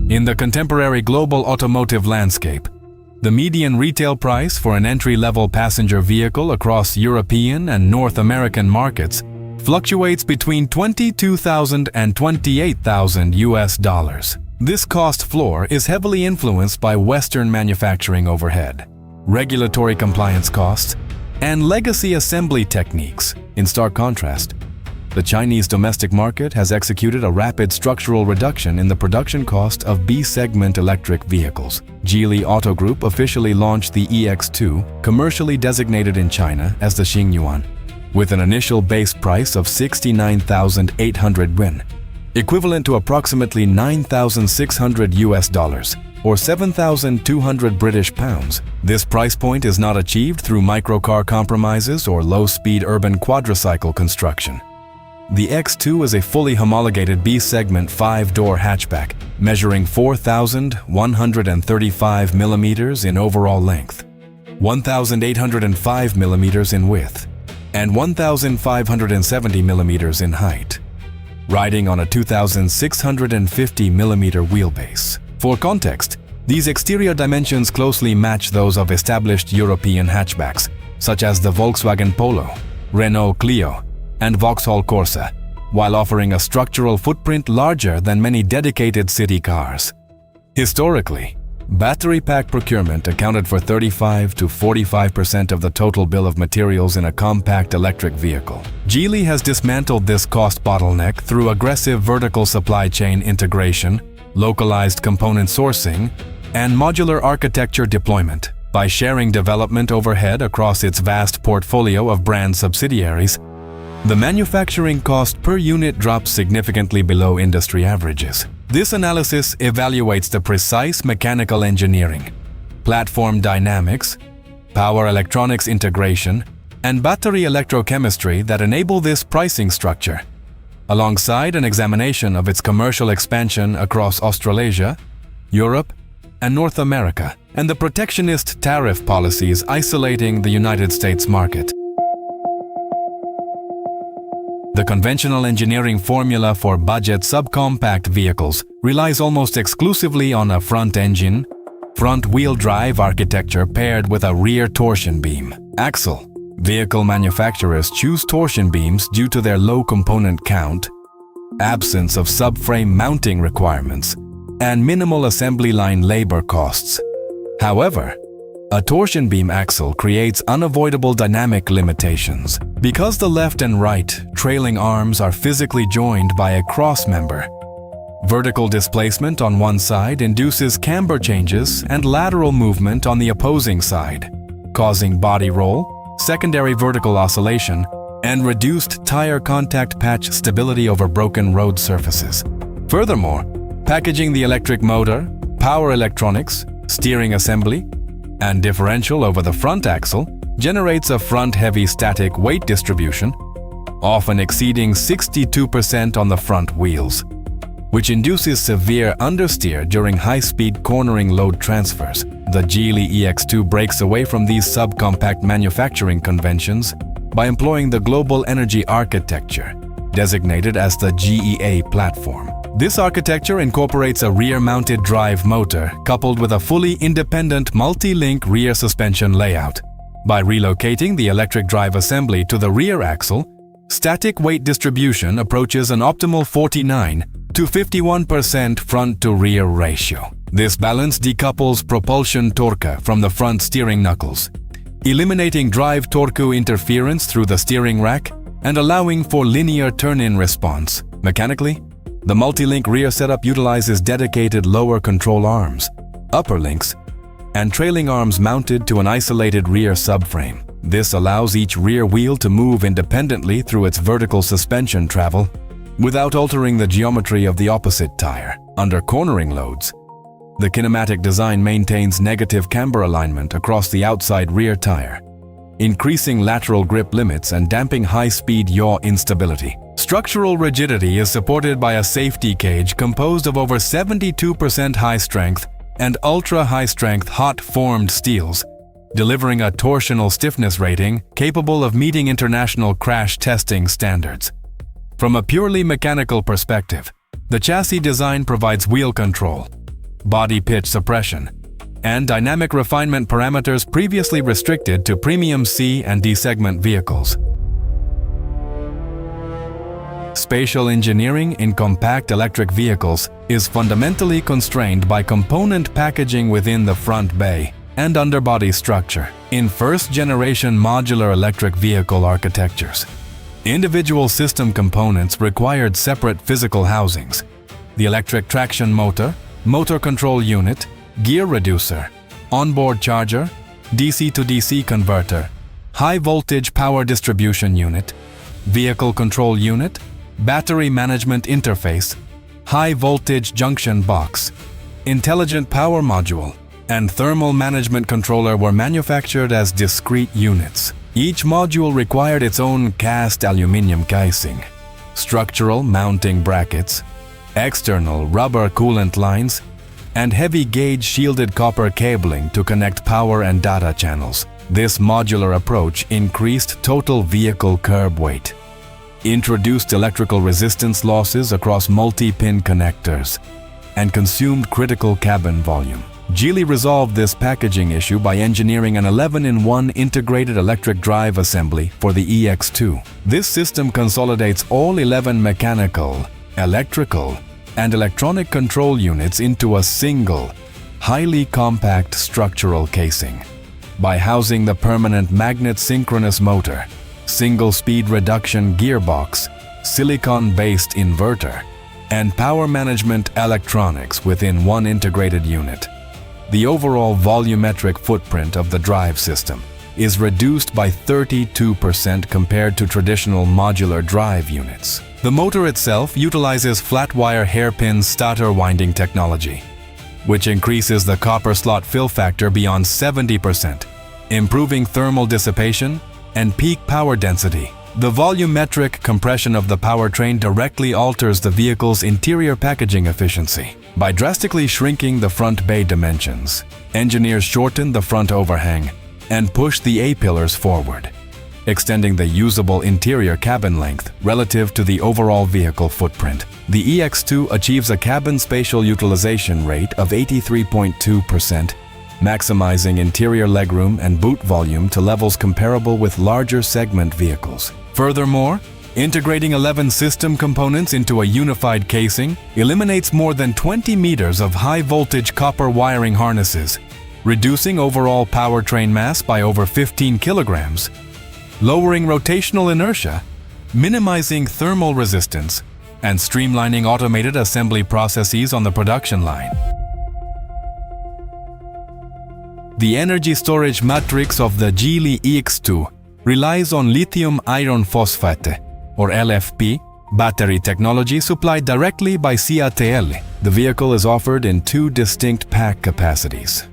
In the contemporary global automotive landscape, the median retail price for an entry-level passenger vehicle across European and North American markets fluctuates between $22,000 and $28,000. This cost floor is heavily influenced by Western manufacturing overhead, regulatory compliance costs, and legacy assembly techniques. In stark contrast, the Chinese domestic market has executed a rapid structural reduction in the production cost of B-segment electric vehicles. Geely Auto Group officially launched the EX2, commercially designated in China as the Xingyuan, with an initial base price of 69,800 yuan, equivalent to approximately $9,600 or 7,200 British pounds. This price point is not achieved through microcar compromises or low-speed urban quadricycle construction. The X2 is a fully homologated B-segment 5-door hatchback, measuring 4,135 millimeters in overall length, 1,805 millimeters in width, and 1,570 millimeters in height, riding on a 2,650 millimeter wheelbase. For context, these exterior dimensions closely match those of established European hatchbacks, such as the Volkswagen Polo, Renault Clio, and Vauxhall Corsa, while offering a structural footprint larger than many dedicated city cars. Historically, battery pack procurement accounted for 35 to 45% of the total bill of materials in a compact electric vehicle. Geely has dismantled this cost bottleneck through aggressive vertical supply chain integration, localized component sourcing, and modular architecture deployment. By sharing development overhead across its vast portfolio of brand subsidiaries, the manufacturing cost per unit drops significantly below industry averages. This analysis evaluates the precise mechanical engineering, platform dynamics, power electronics integration, and battery electrochemistry that enable this pricing structure, alongside an examination of its commercial expansion across Australasia, Europe, and North America, and the protectionist tariff policies isolating the United States market. The conventional engineering formula for budget subcompact vehicles relies almost exclusively on a front-engine, front-wheel drive architecture paired with a rear torsion beam axle. Vehicle manufacturers choose torsion beams due to their low component count, absence of subframe mounting requirements, and minimal assembly line labor costs. However, a torsion beam axle creates unavoidable dynamic limitations. Because the left and right trailing arms are physically joined by a cross member, vertical displacement on one side induces camber changes and lateral movement on the opposing side, causing body roll, secondary vertical oscillation, and reduced tire contact patch stability over broken road surfaces. Furthermore, packaging the electric motor, power electronics, steering assembly, and differential over the front axle generates a front-heavy static weight distribution, often exceeding 62% on the front wheels, which induces severe understeer during high-speed cornering load transfers. The Geely EX2 breaks away from these subcompact manufacturing conventions by employing the Global Energy Architecture, designated as the GEA platform. This architecture incorporates a rear-mounted drive motor coupled with a fully independent multi-link rear suspension layout. By relocating the electric drive assembly to the rear axle, static weight distribution approaches an optimal 49 to 51% front-to-rear ratio. This balance decouples propulsion torque from the front steering knuckles, eliminating drive torque interference through the steering rack and allowing for linear turn-in response. Mechanically, the multi-link rear setup utilizes dedicated lower control arms, upper links, and trailing arms mounted to an isolated rear subframe. This allows each rear wheel to move independently through its vertical suspension travel without altering the geometry of the opposite tire. Under cornering loads, the kinematic design maintains negative camber alignment across the outside rear tire, increasing lateral grip limits and damping high-speed yaw instability. Structural rigidity is supported by a safety cage composed of over 72% high-strength and ultra-high-strength hot-formed steels, delivering a torsional stiffness rating capable of meeting international crash testing standards. From a purely mechanical perspective, the chassis design provides wheel control, body pitch suppression, and dynamic refinement parameters previously restricted to premium C and D segment vehicles. Spatial engineering in compact electric vehicles is fundamentally constrained by component packaging within the front bay and underbody structure in first-generation modular electric vehicle architectures. Individual system components required separate physical housings: the electric traction motor, motor control unit, gear reducer, onboard charger, DC to DC converter, high-voltage power distribution unit, vehicle control unit, battery management interface, high-voltage junction box, intelligent power module, and thermal management controller were manufactured as discrete units. Each module required its own cast aluminum casing, structural mounting brackets, external rubber coolant lines, and heavy-gauge shielded copper cabling to connect power and data channels. This modular approach increased total vehicle curb weight, introduced electrical resistance losses across multi-pin connectors, and consumed critical cabin volume. Geely resolved this packaging issue by engineering an 11-in-1 integrated electric drive assembly for the EX2. This system consolidates all 11 mechanical, electrical, and electronic control units into a single, highly compact structural casing. By housing the permanent magnet synchronous motor, single-speed reduction gearbox, silicon-based inverter, and power management electronics within one integrated unit, the overall volumetric footprint of the drive system is reduced by 32% compared to traditional modular drive units. The motor itself utilizes flat-wire hairpin stator winding technology, which increases the copper slot fill factor beyond 70%, improving thermal dissipation and peak power density. The volumetric compression of the powertrain directly alters the vehicle's interior packaging efficiency. By drastically shrinking the front bay dimensions, engineers shorten the front overhang and push the A-pillars forward, extending the usable interior cabin length relative to the overall vehicle footprint. The EX2 achieves a cabin spatial utilization rate of 83.2%, maximizing interior legroom and boot volume to levels comparable with larger segment vehicles. Furthermore, integrating 11 system components into a unified casing eliminates more than 20 meters of high-voltage copper wiring harnesses, reducing overall powertrain mass by over 15 kilograms, lowering rotational inertia, minimizing thermal resistance, and streamlining automated assembly processes on the production line. The energy storage matrix of the Geely EX2 relies on lithium iron phosphate, or LFP, battery technology supplied directly by CATL. The vehicle is offered in two distinct pack capacities: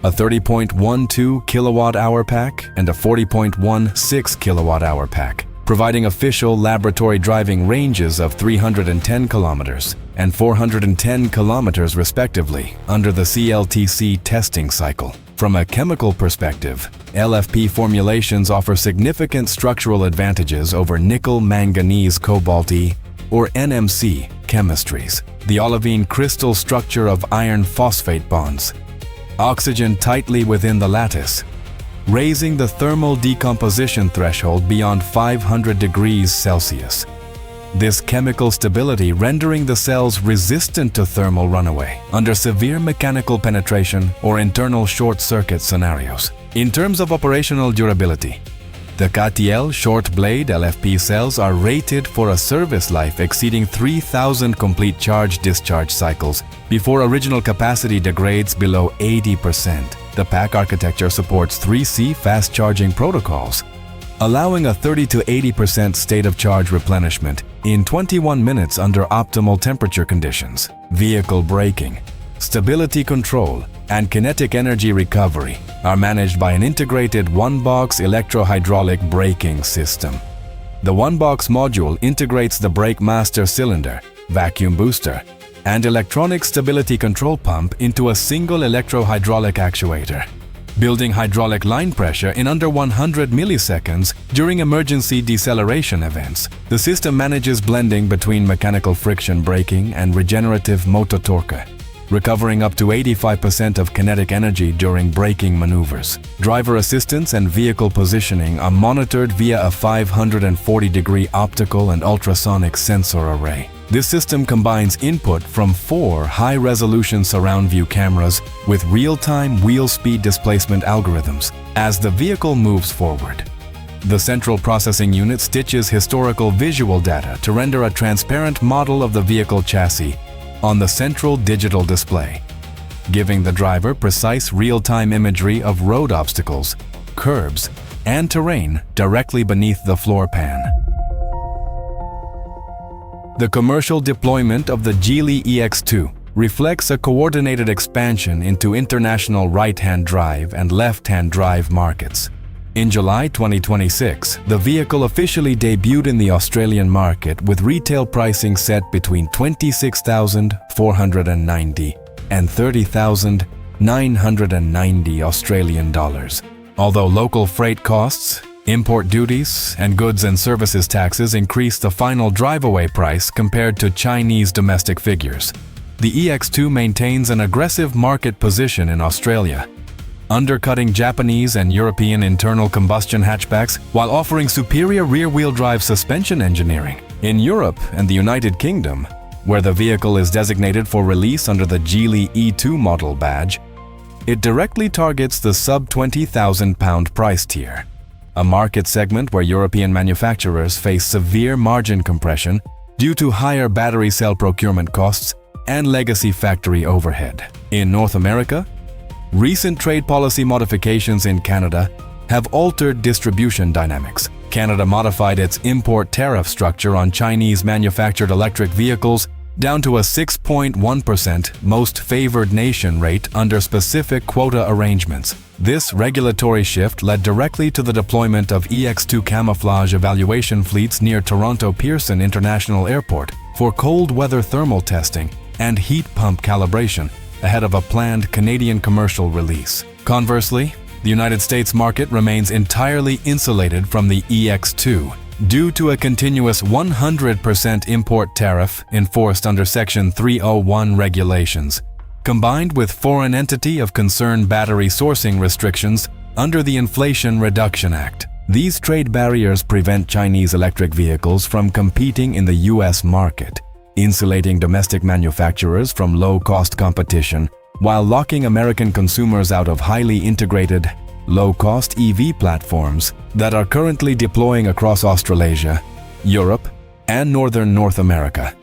a 30.12 kilowatt-hour pack and a 40.16 kilowatt-hour pack, providing official laboratory driving ranges of 310 kilometers and 410 kilometers respectively under the CLTC testing cycle. From a chemical perspective, LFP formulations offer significant structural advantages over nickel-manganese-cobalt-E, or NMC, chemistries. The olivine crystal structure of iron phosphate bonds oxygen tightly within the lattice, raising the thermal decomposition threshold beyond 500 degrees Celsius. This chemical stability rendering the cells resistant to thermal runaway under severe mechanical penetration or internal short circuit scenarios. In terms of operational durability, the CATL short blade LFP cells are rated for a service life exceeding 3,000 complete charge-discharge cycles before original capacity degrades below 80%. The pack architecture supports 3C fast charging protocols, allowing a 30 to 80% state of charge replenishment in 21 minutes under optimal temperature conditions. Vehicle braking, stability control, and kinetic energy recovery are managed by an integrated one-box electro-hydraulic braking system. The one-box module integrates the brake master cylinder, vacuum booster, and electronic stability control pump into a single electro-hydraulic actuator, building hydraulic line pressure in under 100 milliseconds during emergency deceleration events. The system manages blending between mechanical friction braking and regenerative motor torque, recovering up to 85% of kinetic energy during braking maneuvers. Driver assistance and vehicle positioning are monitored via a 540-degree optical and ultrasonic sensor array. This system combines input from 4 high-resolution surround view cameras with real-time wheel speed displacement algorithms as the vehicle moves forward. The central processing unit stitches historical visual data to render a transparent model of the vehicle chassis on the central digital display, giving the driver precise real-time imagery of road obstacles, curbs, and terrain directly beneath the floor pan. The commercial deployment of the Geely EX2 reflects a coordinated expansion into international right-hand drive and left-hand drive markets. In July 2026, the vehicle officially debuted in the Australian market with retail pricing set between $26,490 and $30,990 Australian dollars. Although local freight costs, import duties, and goods and services taxes increase the final drive-away price compared to Chinese domestic figures, the EX2 maintains an aggressive market position in Australia, undercutting Japanese and European internal combustion hatchbacks while offering superior rear-wheel drive suspension engineering. In Europe and the United Kingdom, where the vehicle is designated for release under the Geely E2 model badge, it directly targets the sub-£20,000 price tier, a market segment where European manufacturers face severe margin compression due to higher battery cell procurement costs and legacy factory overhead. In North America, recent trade policy modifications in Canada have altered distribution dynamics. Canada modified its import tariff structure on Chinese manufactured electric vehicles down to a 6.1% most favored nation rate under specific quota arrangements. This regulatory shift led directly to the deployment of EX2 camouflage evaluation fleets near Toronto Pearson International Airport for cold weather thermal testing and heat pump calibration ahead of a planned Canadian commercial release. Conversely, the United States market remains entirely insulated from the EX2 due to a continuous 100% import tariff enforced under Section 301 regulations, combined with Foreign Entity of Concern battery sourcing restrictions under the Inflation Reduction Act. These trade barriers prevent Chinese electric vehicles from competing in the U.S. market, insulating domestic manufacturers from low-cost competition while locking American consumers out of highly integrated, low-cost EV platforms that are currently deploying across Australasia, Europe, and northern North America.